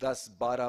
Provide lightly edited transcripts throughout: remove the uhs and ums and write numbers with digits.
10 12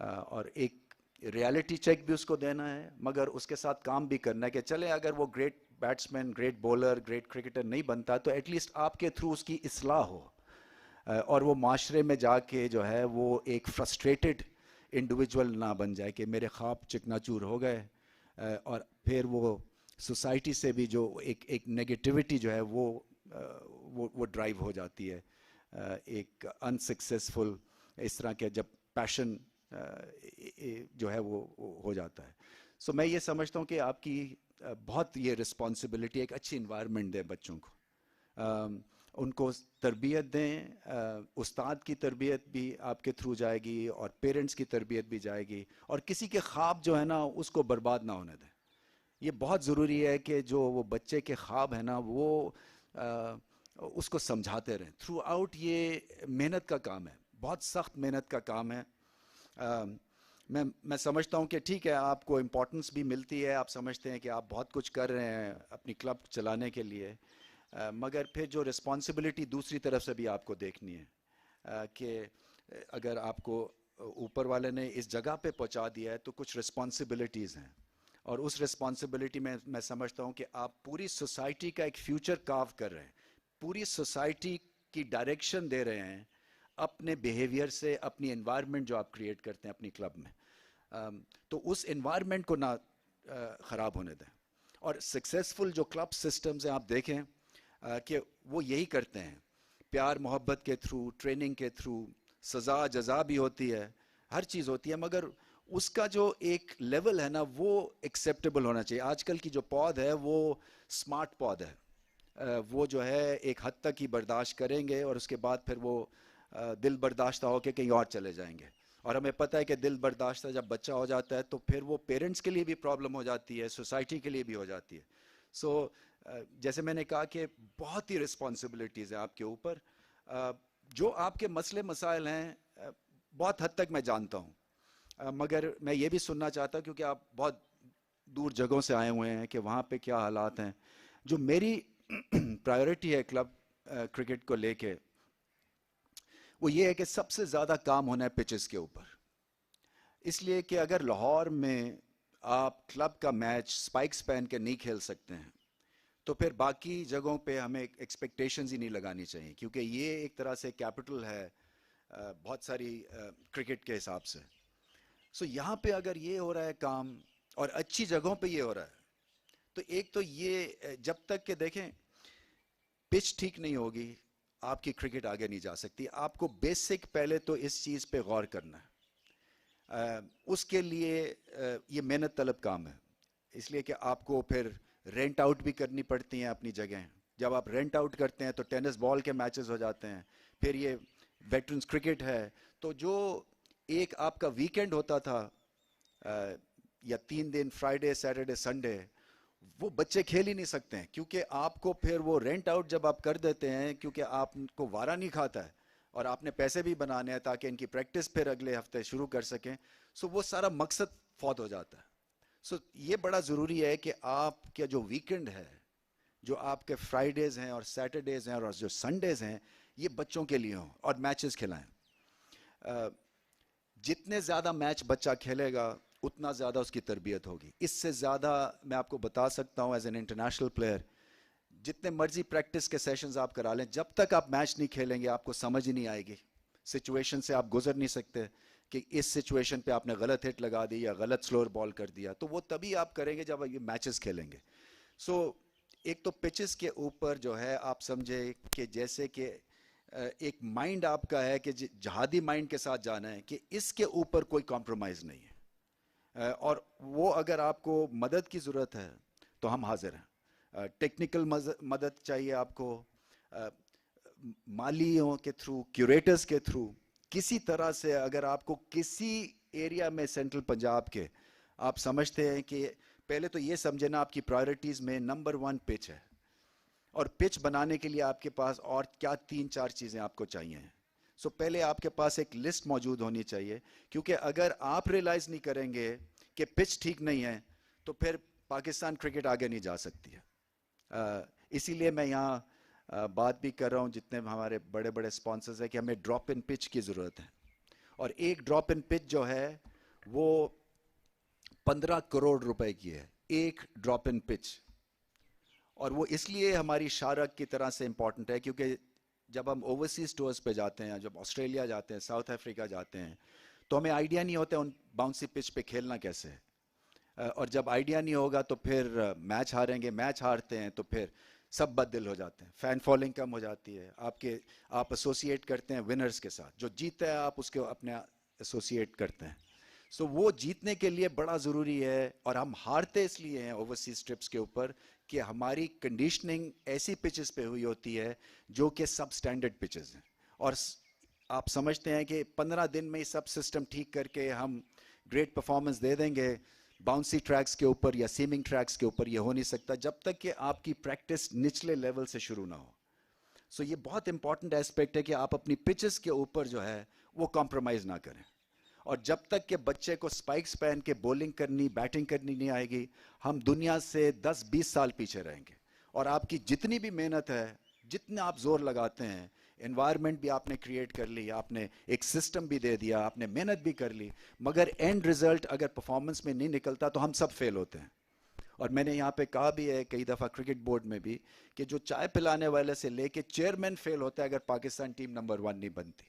اور ایک reality check بھی اس کو دینا ہے، مگر اس کے ساتھ کام بھی کرنا ہے کہ چلے اگر وہ great batsman, great bowler, great cricketer نہیں بنتا تو ایٹ لیسٹ آپ کے تھرو اس کی اصلاح ہو، اور وہ معاشرے میں جا کے جو ہے وہ ایک فرسٹریٹڈ انڈیویجول نہ بن جائے کہ میرے خواب چکنا چور ہو گئے، اور پھر وہ سوسائٹی سے بھی جو ایک نیگیٹیوٹی جو ہے وہ ڈرائیو ہو جاتی ہے، ایک انسکسیسفل اس طرح کے جب پیشن جو ہے وہ ہو جاتا ہے. سو میں یہ سمجھتا ہوں کہ آپ کی بہت یہ رسپانسبلٹی ایک اچھی انوائرمنٹ دیں بچوں کو، ان کو تربیت دیں، استاد کی تربیت بھی آپ کے تھرو جائے گی اور پیرنٹس کی تربیت بھی جائے گی، اور کسی کے خواب جو ہے نا اس کو برباد نہ ہونے دیں. یہ بہت ضروری ہے کہ جو وہ بچے کے خواب ہیں نا وہ اس کو سمجھاتے رہیں تھرو آؤٹ. یہ محنت کا کام ہے، بہت سخت محنت کا کام ہے. میں سمجھتا ہوں کہ ٹھیک ہے آپ کو امپورٹنس بھی ملتی ہے، آپ سمجھتے ہیں کہ آپ بہت کچھ کر رہے ہیں اپنی کلب چلانے کے لیے، مگر پھر جو رسپانسبلٹی دوسری طرف سے بھی آپ کو دیکھنی ہے کہ اگر آپ کو اوپر والے نے اس جگہ پہ پہنچا دیا ہے تو کچھ رسپانسبلٹیز ہیں، اور اس رسپانسبلٹی میں سمجھتا ہوں کہ آپ پوری سوسائٹی کا ایک فیوچر کاو کر رہے ہیں، پوری سوسائٹی کی ڈائریکشن دے رہے ہیں اپنے بیہیویئر سے، اپنی انوائرمنٹ جو آپ کریٹ کرتے ہیں اپنی کلب میں. تو اس انوائرمنٹ کو نہ خراب ہونے دیں. اور سکسیزفل جو کلب سسٹمز ہیں آپ دیکھیں کہ وہ یہی کرتے ہیں، پیار محبت کے تھرو، ٹریننگ کے تھرو، سزا جزا بھی ہوتی ہے، ہر چیز ہوتی ہے، مگر اس کا جو ایک لیول ہے نا وہ ایکسیپٹیبل ہونا چاہیے. آج کل کی جو پود ہے وہ سمارٹ پود ہے، وہ جو ہے ایک حد تک ہی برداشت کریں گے اور اس کے بعد پھر وہ دل برداشتہ ہو کے کہیں اور چلے جائیں گے. اور ہمیں پتہ ہے کہ دل برداشتہ جب بچہ ہو جاتا ہے تو پھر وہ پیرنٹس کے لیے بھی پرابلم ہو جاتی ہے، سوسائٹی کے لیے بھی ہو جاتی ہے. سو جیسے میں نے کہا کہ بہت ہی رسپانسبلٹیز ہیں آپ کے اوپر. جو آپ کے مسئلے مسائل ہیں بہت حد تک میں جانتا ہوں، مگر میں یہ بھی سننا چاہتا ہوں کیونکہ آپ بہت دور جگہوں سے آئے ہوئے ہیں کہ وہاں پہ کیا حالات ہیں. جو میری پرائیورٹی ہے کلب کرکٹ کو لے کے وہ یہ ہے کہ سب سے زیادہ کام ہونا ہے پچز کے اوپر. اس لیے کہ اگر لاہور میں آپ کلب کا میچ سپائکس پہن کے نہیں کھیل سکتے ہیں تو پھر باقی جگہوں پہ ہمیں ایکسپیکٹیشنز ہی نہیں لگانی چاہیے، کیونکہ یہ ایک طرح سے کیپٹل ہے بہت ساری کرکٹ کے حساب سے. سو یہاں پہ اگر یہ ہو رہا ہے کام اور اچھی جگہوں پہ یہ ہو رہا ہے تو ایک تو یہ جب تک کہ دیکھیں پچ ٹھیک نہیں ہوگی آپ کی کرکٹ آگے نہیں جا سکتی. آپ کو بیسک پہلے تو اس چیز پہ غور کرنا ہے. اس کے لیے یہ محنت طلب کام ہے، اس لیے کہ آپ کو پھر رینٹ آؤٹ بھی کرنی پڑتی ہیں اپنی جگہیں. جب آپ رینٹ آؤٹ کرتے ہیں تو ٹینس بال کے میچز ہو جاتے ہیں، پھر یہ ویٹرنز کرکٹ ہے. تو جو ایک آپ کا ویکینڈ ہوتا تھا یا 3 دن فرائیڈے سیٹرڈے سنڈے، وہ بچے کھیل ہی نہیں سکتے ہیں کیونکہ آپ کو پھر وہ رینٹ آؤٹ جب آپ کر دیتے ہیں، کیونکہ آپ کو وارا نہیں کھاتا ہے اور آپ نے پیسے بھی بنانے ہیں تاکہ ان کی پریکٹس پھر اگلے ہفتے شروع کر سکیں. سو وہ سارا مقصد فوت ہو جاتا ہے. سو یہ بڑا ضروری ہے کہ آپ کا جو ویکنڈ ہے، جو آپ کے فرائیڈیز ہیں اور سیٹرڈیز ہیں اور جو سنڈیز ہیں، یہ بچوں کے لیے ہوں اور میچز کھلائیں. جتنے زیادہ میچ بچہ کھیلے گا اتنا زیادہ اس کی تربیت ہوگی. اس سے زیادہ میں آپ کو بتا سکتا ہوں ایز این انٹرنیشنل پلیئر، جتنے مرضی پریکٹس کے سیشنز آپ کرا لیں، جب تک آپ میچ نہیں کھیلیں گے آپ کو سمجھ ہی نہیں آئے گی. سچویشن سے آپ گزر نہیں سکتے کہ اس سچویشن پہ آپ نے غلط ہٹ لگا دی یا غلط سلور بال کر دیا، تو وہ تبھی آپ کریں گے جب آپ یہ میچز کھیلیں گے. سو ایک تو پچز کے اوپر جو ہے آپ سمجھے کہ جیسے کہ ایک مائنڈ آپ کا ہے کہ جہادی مائنڈ کے ساتھ جانا ہے کہ اس کے اوپر کوئی کمپرومائز نہیں ہے. اور وہ اگر آپ کو مدد کی ضرورت ہے تو ہم حاضر ہیں. ٹیکنیکل مدد چاہیے آپ کو، مالیوں کے تھرو، کیوریٹرز کے تھرو، کسی طرح سے اگر آپ کو کسی ایریا میں سینٹرل پنجاب کے آپ سمجھتے ہیں کہ پہلے تو یہ سمجھے نا آپ کی پرائیورٹیز میں نمبر 1 پچ ہے، اور پچ بنانے کے لیے آپ کے پاس اور کیا 3-4 چیزیں آپ کو چاہیے. سو پہلے آپ کے پاس ایک لسٹ موجود ہونی چاہیے، کیونکہ اگر آپ ریلائز نہیں کریں گے کہ پچ ٹھیک نہیں ہے تو پھر پاکستان کرکٹ آگے نہیں جا سکتی ہے. اسی لیے میں یہاں بات بھی کر رہا ہوں جتنے ہمارے بڑے بڑے سپانسرز ہیں کہ ہمیں ڈراپ ان پچ کی ضرورت ہے. اور ایک ڈراپ ان پچ جو ہے وہ 15 کروڑ روپے کی ہے، ایک ڈراپ ان پچ. اور وہ اس لیے ہماری شارک کی طرح سے امپورٹنٹ ہے کیونکہ جب ہم اوورسیز ٹورز پہ جاتے ہیں، جب آسٹریلیا جاتے ہیں، ساؤتھ افریقہ جاتے ہیں، تو ہمیں آئیڈیا نہیں ہوتا ان باؤنسی پچ پہ کھیلنا کیسے ہے. اور جب آئیڈیا نہیں ہوگا تو پھر میچ ہاریں گے، میچ ہارتے ہیں تو پھر سب بد دل ہو جاتے ہیں، فین فالوئنگ کم ہو جاتی ہے، آپ ایسوسیٹ کرتے ہیں ونرز کے ساتھ، جو جیتتا ہے آپ اس کے اپنے ایسوسیٹ کرتے ہیں. سو وہ جیتنے کے لیے بڑا ضروری ہے، اور ہم ہارتے اس لیے ہیں اوورسیز ٹرپس کے اوپر کہ ہماری کنڈیشننگ ایسی پچز پہ ہوئی ہوتی ہے جو کہ سب سٹینڈرڈ پچز ہیں. اور آپ سمجھتے ہیں کہ 15 دن میں سب سسٹم ٹھیک کر کے ہم گریٹ پرفارمنس دے دیں گے باؤنسی ٹریکس کے اوپر یا سیمنگ ٹریکس کے اوپر. یہ ہو نہیں سکتا جب تک کہ آپ کی پریکٹس نچلے لیول سے شروع نہ ہو. سو یہ بہت امپورٹنٹ ایسپیکٹ ہے کہ آپ اپنی پچز کے اوپر جو ہے وہ کمپرومائز نہ کریں. اور جب تک کہ بچے کو سپائکس پہن کے بولنگ کرنی، بیٹنگ کرنی نہیں آئے گی، ہم دنیا سے 10-20 سال پیچھے رہیں گے. اور آپ کی جتنی بھی محنت ہے، جتنے آپ زور لگاتے ہیں، انوائرمنٹ بھی آپ نے کریٹ کر لی، آپ نے ایک سسٹم بھی دے دیا، آپ نے محنت بھی کر لی، مگر اینڈ رزلٹ اگر پرفارمنس میں نہیں نکلتا تو ہم سب فیل ہوتے ہیں. اور میں نے یہاں پہ کہا بھی ہے کئی دفعہ کرکٹ بورڈ میں بھی کہ جو چائے پلانے والے سے لے کے چیئرمین فیل ہوتا ہے اگر پاکستان ٹیم نمبر 1 نہیں بنتی.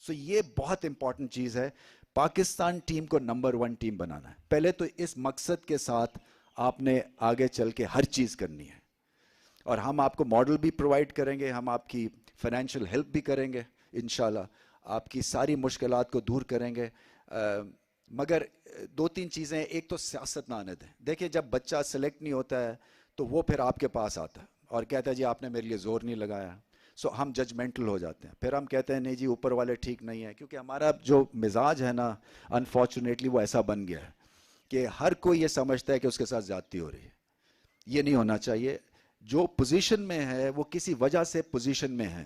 سو یہ بہت امپورٹنٹ چیز ہے، پاکستان ٹیم کو نمبر 1 ٹیم بنانا ہے. پہلے تو اس مقصد کے ساتھ آپ نے آگے چل کے ہر چیز کرنی ہے. اور ہم آپ کو ماڈل بھی پرووائڈ کریں گے، ہم آپ کی فائنینشیل ہیلپ بھی کریں گے انشاءاللہ، آپ کی ساری مشکلات کو دور کریں گے. مگر 2-3 چیزیں، ایک تو سیاست نہ آنے دیں. دیکھیں جب بچہ سلیکٹ نہیں ہوتا ہے تو وہ پھر آپ کے پاس آتا ہے اور کہتا ہے جی آپ نے میرے لیے زور نہیں لگایا. سو ہم ججمنٹل ہو جاتے ہیں، پھر ہم کہتے ہیں نہیں جی اوپر والے ٹھیک نہیں ہیں. کیونکہ ہمارا جو مزاج ہے نا انفارچونیٹلی وہ ایسا بن گیا ہے کہ ہر کوئی یہ سمجھتا ہے کہ اس کے ساتھ زیادتی ہو رہی ہے. یہ نہیں ہونا چاہیے. جو پوزیشن میں ہے وہ کسی وجہ سے پوزیشن میں ہے،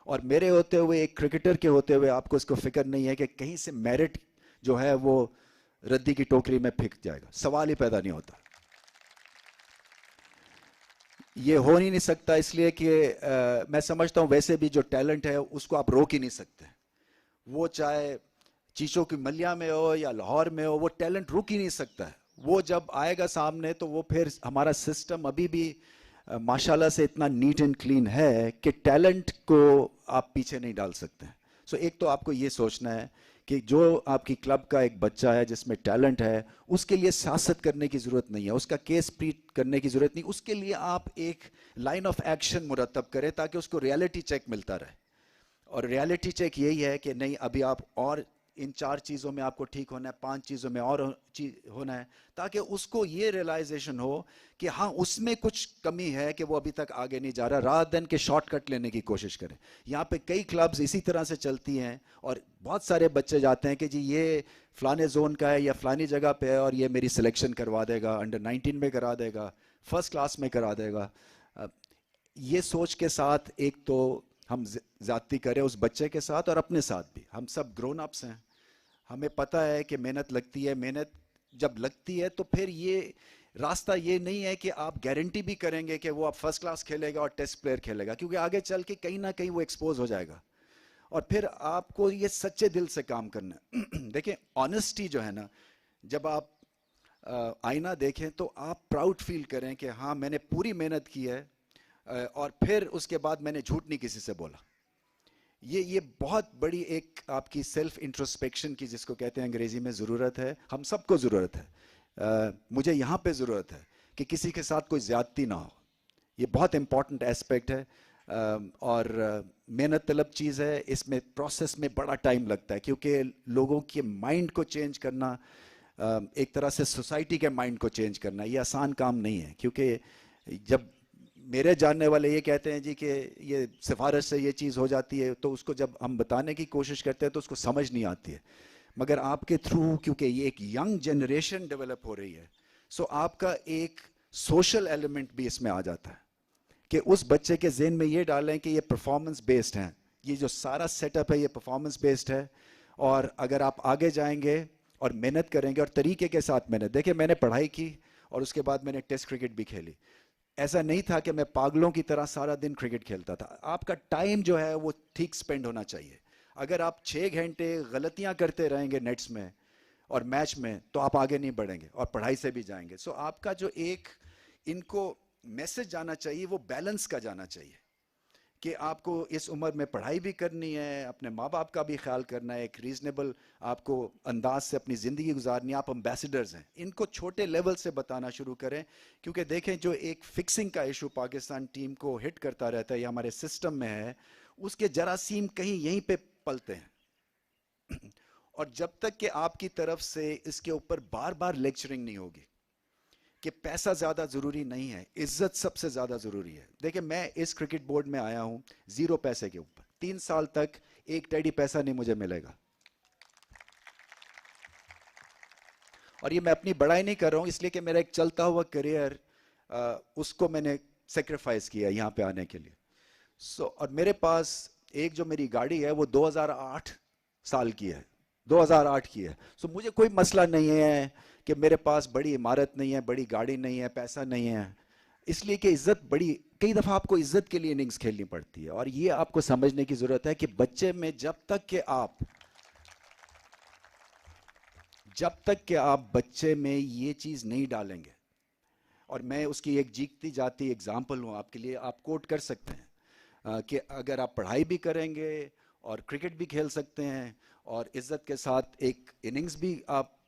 اور میرے ہوتے ہوئے ایک کرکٹر کے ہوتے ہوئے آپ کو اس کو فکر نہیں ہے کہ کہیں سے میرٹ جو ہے وہ ردی کی ٹوکری میں پھینک جائے گا، سوال ہی پیدا نہیں ہوتا. یہ ہو نہیں سکتا اس لیے کہ میں سمجھتا ہوں ویسے بھی جو ٹیلنٹ ہے اس کو آپ روک ہی نہیں سکتے. وہ چاہے چیچوں کی ملیا میں ہو یا لاہور میں ہو، وہ ٹیلنٹ رک ہی نہیں سکتا ہے. وہ جب آئے گا سامنے تو وہ پھر ہمارا سسٹم ابھی بھی ماشاءاللہ سے اتنا نیٹ اینڈ کلین ہے کہ ٹیلنٹ کو آپ پیچھے نہیں ڈال سکتے. سو ایک تو آپ کو یہ سوچنا ہے کہ جو آپ کی کلب کا ایک بچہ ہے جس میں ٹیلنٹ ہے اس کے لیے سیاست کرنے کی ضرورت نہیں ہے، اس کا کیس پلیٹ کرنے کی ضرورت نہیں. اس کے لیے آپ ایک لائن آف ایکشن مرتب کریں تاکہ اس کو ریالٹی چیک ملتا رہے. اور ریالٹی چیک یہی ہے کہ نہیں ابھی آپ اور ان 4 چیزوں میں آپ کو ٹھیک ہونا ہے، 5 چیزوں میں اور ہونا ہے، تاکہ اس کو یہ ریلائزیشن ہو کہ ہاں اس میں کچھ کمی ہے کہ وہ ابھی تک آگے نہیں جا رہا، رات دن کے شارٹ کٹ لینے کی کوشش کریں. یہاں پہ کئی کلبز اسی طرح سے چلتی ہیں اور بہت سارے بچے جاتے ہیں کہ جی یہ فلانے زون کا ہے یا فلانی جگہ پہ ہے اور یہ میری سلیکشن کروا دے گا، انڈر 19 میں کرا دے گا، فرسٹ کلاس میں کرا دے گا. یہ سوچ کے ساتھ ایک تو ہم زیادتی کریں اس بچے کے ساتھ اور اپنے ساتھ بھی. ہم سب گرون اپس ہیں، ہمیں پتہ ہے کہ محنت لگتی ہے. محنت جب لگتی ہے تو پھر یہ راستہ یہ نہیں ہے کہ آپ گارنٹی بھی کریں گے کہ وہ آپ فرسٹ کلاس کھیلے گا اور ٹیسٹ پلیئر کھیلے گا، کیونکہ آگے چل کے کہیں نہ کہیں وہ ایکسپوز ہو جائے گا. اور پھر آپ کو یہ سچے دل سے کام کرنا ہے. دیکھیں آنیسٹی جو ہے نا، جب آپ آئینہ دیکھیں تو آپ پراؤڈ فیل کریں کہ ہاں میں نے پوری محنت کی ہے اور پھر اس کے بعد میں نے جھوٹ نہیں کسی سے بولا. یہ بہت بڑی ایک آپ کی سیلف انٹروسپیکشن کی جس کو کہتے ہیں انگریزی میں ضرورت ہے. ہم سب کو ضرورت ہے. مجھے یہاں پہ ضرورت ہے کہ کسی کے ساتھ کوئی زیادتی نہ ہو. یہ بہت امپورٹنٹ ایسپیکٹ ہے اور محنت طلب چیز ہے. اس میں پروسیس میں بڑا ٹائم لگتا ہے کیونکہ لوگوں کے مائنڈ کو چینج کرنا، ایک طرح سے سوسائٹی کے مائنڈ کو چینج کرنا، یہ آسان کام نہیں ہے. کیونکہ جب میرے جاننے والے یہ کہتے ہیں جی کہ یہ سفارش سے یہ چیز ہو جاتی ہے تو اس کو جب ہم بتانے کی کوشش کرتے ہیں تو اس کو سمجھ نہیں آتی ہے. مگر آپ کے تھرو کیونکہ یہ ایک ینگ جنریشن ڈیولپ ہو رہی ہے، سو آپ کا ایک سوشل ایلیمنٹ بھی اس میں آ جاتا ہے کہ اس بچے کے ذہن میں یہ ڈالیں کہ یہ پرفارمنس بیسڈ ہیں. یہ جو سارا سیٹ اپ ہے یہ پرفارمنس بیسڈ ہے. اور اگر آپ آگے جائیں گے اور محنت کریں گے اور طریقے کے ساتھ محنت، دیکھیں میں نے پڑھائی کی اور اس کے بعد میں نے ٹیسٹ کرکٹ بھی کھیلی. ایسا نہیں تھا کہ میں پاگلوں کی طرح سارا دن کرکٹ کھیلتا تھا. آپ کا ٹائم جو ہے وہ ٹھیک سپینڈ ہونا چاہیے. اگر آپ 6 گھنٹے غلطیاں کرتے رہیں گے نیٹس میں اور میچ میں تو آپ آگے نہیں بڑھیں گے اور پڑھائی سے بھی جائیں گے. سو آپ کا جو ایک ان کو میسج جانا چاہیے وہ بیلنس کا جانا چاہیے کہ آپ کو اس عمر میں پڑھائی بھی کرنی ہے, اپنے ماں باپ کا بھی خیال کرنا ہے, ایک ریزنیبل آپ کو انداز سے اپنی زندگی گزارنی ہے. آپ امبیسڈرز ہیں, ان کو چھوٹے لیول سے بتانا شروع کریں, کیونکہ دیکھیں جو ایک فکسنگ کا ایشو پاکستان ٹیم کو ہٹ کرتا رہتا ہے یا ہمارے سسٹم میں ہے, اس کے جراثیم کہیں یہیں پہ پلتے ہیں. اور جب تک کہ آپ کی طرف سے اس کے اوپر بار بار لیکچرنگ نہیں ہوگی کہ پیسہ زیادہ ضروری نہیں ہے, عزت سب سے زیادہ ضروری ہے. دیکھیں میں اس کرکٹ بورڈ میں آیا ہوں 0 پیسے کے اوپر, 3 سال تک ایک ٹیڈی پیسہ نہیں مجھے ملے گا. اور یہ میں اپنی بڑائی نہیں کر رہا ہوں, اس لیے کہ میرا ایک چلتا ہوا کریئر اس کو میں نے سیکریفائز کیا یہاں پہ آنے کے لیے. اور میرے پاس ایک جو میری گاڑی ہے وہ 2008 سال کی ہے, 2008 کی ہے. مجھے کوئی مسئلہ نہیں ہے کہ میرے پاس بڑی عمارت نہیں ہے, بڑی گاڑی نہیں ہے, پیسہ نہیں ہے, اس لیے کہ عزت بڑی, کئی دفعہ آپ کو عزت کے لیے اننگز کھیلنی پڑتی ہے. اور یہ آپ کو سمجھنے کی ضرورت ہے کہ بچے میں جب تک کہ آپ بچے میں یہ چیز نہیں ڈالیں گے, اور میں اس کی ایک جیتی جاتی ایگزامپل ہوں آپ کے لیے, آپ کوٹ کر سکتے ہیں کہ اگر آپ پڑھائی بھی کریں گے اور کرکٹ بھی کھیل سکتے ہیں اور عزت کے ساتھ ایک اننگز بھی آپ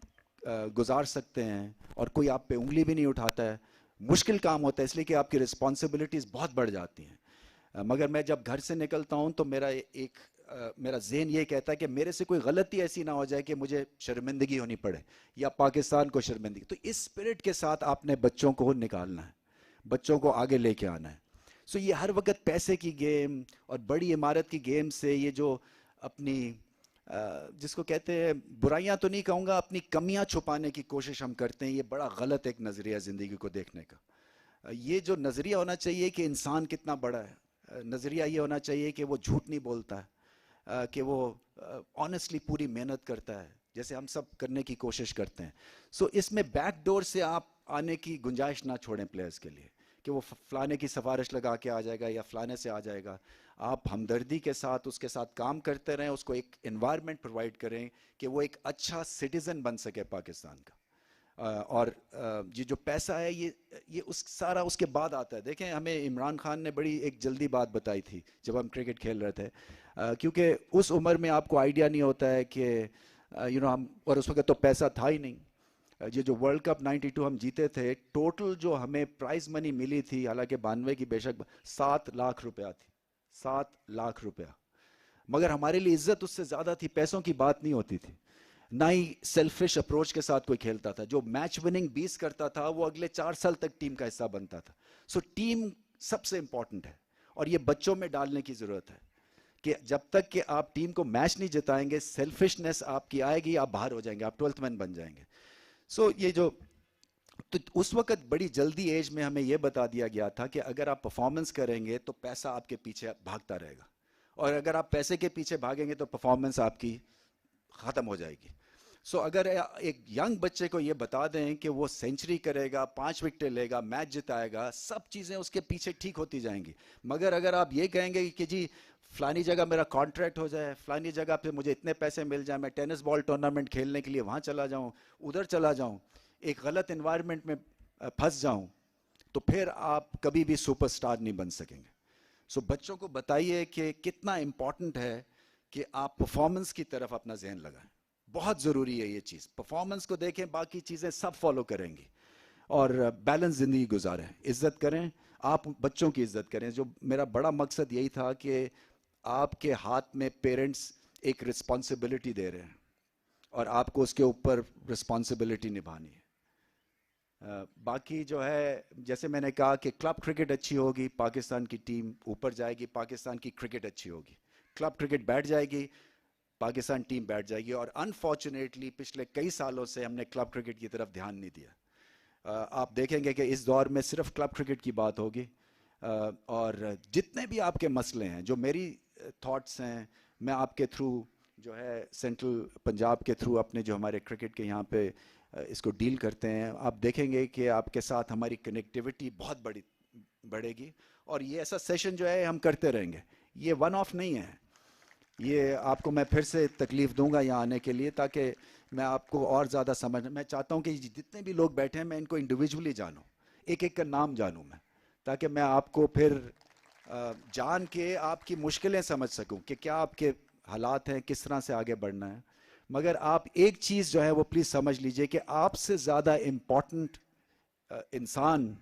گزار سکتے ہیں اور کوئی آپ پہ انگلی بھی نہیں اٹھاتا ہے. مشکل کام ہوتا ہے اس لیے کہ آپ کی رسپانسبلٹیز بہت بڑھ جاتی ہیں. مگر میں جب گھر سے نکلتا ہوں تو میرا ذہن یہ کہتا ہے کہ میرے سے کوئی غلطی ایسی نہ ہو جائے کہ مجھے شرمندگی ہونی پڑے یا پاکستان کو شرمندگی. تو اس اسپرٹ کے ساتھ آپ نے بچوں کو نکالنا ہے, بچوں کو آگے لے کے آنا ہے. یہ ہر وقت پیسے کی گیم اور بڑی عمارت کی گیم سے یہ جو اپنی جس کو کہتے ہیں برائیاں تو نہیں کہوں گا, اپنی کمیاں چھپانے کی کوشش ہم کرتے ہیں, یہ بڑا غلط ایک نظریہ زندگی کو دیکھنے کا. یہ جو نظریہ ہونا چاہیے کہ انسان کتنا بڑا ہے, نظریہ یہ ہونا چاہیے کہ وہ جھوٹ نہیں بولتا ہے, کہ وہ آنیسٹلی پوری محنت کرتا ہے جیسے ہم سب کرنے کی کوشش کرتے ہیں. اس میں بیک ڈور سے آپ آنے کی گنجائش نہ چھوڑیں پلیئرز کے لیے کہ وہ فلانے کی سفارش لگا کے آ جائے گا یا فلانے سے آ جائے گا. آپ ہمدردی کے ساتھ اس کے ساتھ کام کرتے رہیں, اس کو ایک انوائرمنٹ پرووائڈ کریں کہ وہ ایک اچھا سٹیزن بن سکے پاکستان کا. اور یہ جو پیسہ ہے یہ سارا اس کے بعد آتا ہے. دیکھیں ہمیں عمران خان نے بڑی ایک جلدی بات بتائی تھی جب ہم کرکٹ کھیل رہے تھے, کیونکہ اس عمر میں آپ کو آئیڈیا نہیں ہوتا ہے کہ ہم, اور اس وقت تو پیسہ تھا ہی نہیں. یہ جو ورلڈ کپ 92 ہم جیتے تھے, ٹوٹل جو ہمیں پرائز منی ملی تھی, حالانکہ 92 کی بے شک 7 لاکھ روپیہ تھی, 7 لاکھ روپیہ. مگر ہمارے لیے عزت اس سے زیادہ تھی, پیسوں کی بات نہیں ہوتی تھی, نہ ہی سیلفش اپروچ کے ساتھ کوئی کھیلتا تھا. جو میچ وننگ 20 کرتا تھا وہ اگلے 4 سال تک ٹیم کا حصہ بنتا تھا. ٹیم سب سے امپورٹنٹ ہے, اور یہ بچوں میں ڈالنے کی ضرورت ہے کہ جب تک کہ آپ ٹیم کو میچ نہیں جتائیں گے, سیلفشنس آپ کی آئے گی, آپ باہر ہو جائیں گے, آپ 12th مین بن جائیں گے. یہ جو تو اس وقت بڑی جلدی ایج میں ہمیں یہ بتا دیا گیا تھا کہ اگر آپ پرفارمنس کریں گے تو پیسہ آپ کے پیچھے بھاگتا رہے گا, اور اگر آپ پیسے کے پیچھے بھاگیں گے تو پرفارمنس آپ کی ختم ہو جائے گی. اگر ایک ینگ بچے کو یہ بتا دیں کہ وہ سینچری کرے گا, 5 وکٹیں لے گا, میچ جتائے گا, سب چیزیں اس کے پیچھے ٹھیک ہوتی جائیں گی. مگر اگر آپ یہ کہیں گے کہ جی فلانی جگہ میرا کانٹریکٹ ہو جائے, فلانی جگہ پہ مجھے اتنے پیسے مل جائیں, میں ٹینس بال ٹورنامنٹ کھیلنے کے لیے وہاں چلا جاؤں, ادھر چلا جاؤں, ایک غلط انوائرمنٹ میں پھنس جاؤں, تو پھر آپ کبھی بھی سپر سٹار نہیں بن سکیں گے. بچوں کو بتائیے کہ کتنا امپورٹنٹ ہے کہ آپ پرفارمنس کی طرف اپنا ذہن لگائیں. بہت ضروری ہے یہ چیز. پرفارمنس کو دیکھیں, باقی چیزیں سب فالو کریں گی, اور بیلنس زندگی گزاریں, عزت کریں, آپ بچوں کی عزت کریں. جو میرا بڑا مقصد یہی تھا کہ آپ کے ہاتھ میں پیرنٹس ایک رسپانسبلٹی دے رہے ہیں اور آپ کو اس کے اوپر رسپانسبلٹی نبھانی ہے. باقی جو ہے جیسے میں نے کہا کہ کلب کرکٹ اچھی ہوگی, پاکستان کی ٹیم اوپر جائے گی, پاکستان کی کرکٹ اچھی ہوگی. کلب کرکٹ بیٹھ جائے گی, پاکستان ٹیم بیٹھ جائے گی. اور انفارچونیٹلی پچھلے کئی سالوں سے ہم نے کلب کرکٹ کی طرف دھیان نہیں دیا. آپ دیکھیں گے کہ اس دور میں صرف کلب کرکٹ کی بات ہوگی, اور جتنے بھی آپ کے مسئلے ہیں, جو میری تھاٹس ہیں, میں آپ کے تھرو جو ہے سینٹرل پنجاب کے تھرو اپنے جو ہمارے کرکٹ کے یہاں پہ اس کو ڈیل کرتے ہیں, آپ دیکھیں گے کہ آپ کے ساتھ ہماری کنیکٹیوٹی بہت بڑھے گی. اور یہ ایسا سیشن جو ہے ہم کرتے رہیں گے, یہ ون آف نہیں ہے. یہ آپ کو میں پھر سے تکلیف دوں گا یہاں آنے کے لیے, تاکہ میں آپ کو اور زیادہ سمجھ میں چاہتا ہوں کہ جتنے بھی لوگ بیٹھے ہیں میں ان کو انڈیویجولی جانوں, ایک ایک کا نام جانوں میں, تاکہ میں آپ کو پھر جان کے آپ کی مشکلیں سمجھ سکوں کہ کیا آپ کے حالات ہیں, کس طرح سے آگے بڑھنا ہے. مگر آپ ایک چیز جو ہے وہ پلیز سمجھ لیجئے کہ آپ سے زیادہ امپورٹنٹ انسان,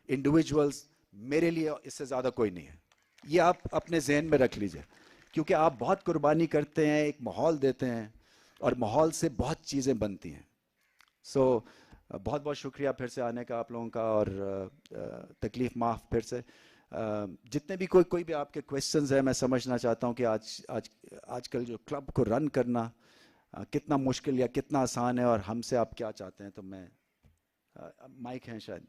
انڈیویجولز, میرے لیے اس سے زیادہ کوئی نہیں ہے. یہ آپ اپنے ذہن میں رکھ لیجئے, کیونکہ آپ بہت قربانی کرتے ہیں, ایک ماحول دیتے ہیں, اور ماحول سے بہت چیزیں بنتی ہیں. سو بہت بہت شکریہ پھر سے آنے کا آپ لوگوں کا, اور تکلیف معاف پھر سے. جتنے بھی کوئی بھی آپ کے کویسچنز ہیں, میں سمجھنا چاہتا ہوں کہ آج کل جو کلب کو رن کرنا کتنا مشکل یا کتنا آسان ہے, اور ہم سے آپ کیا چاہتے ہیں. تو میں مائک ہیں شاید.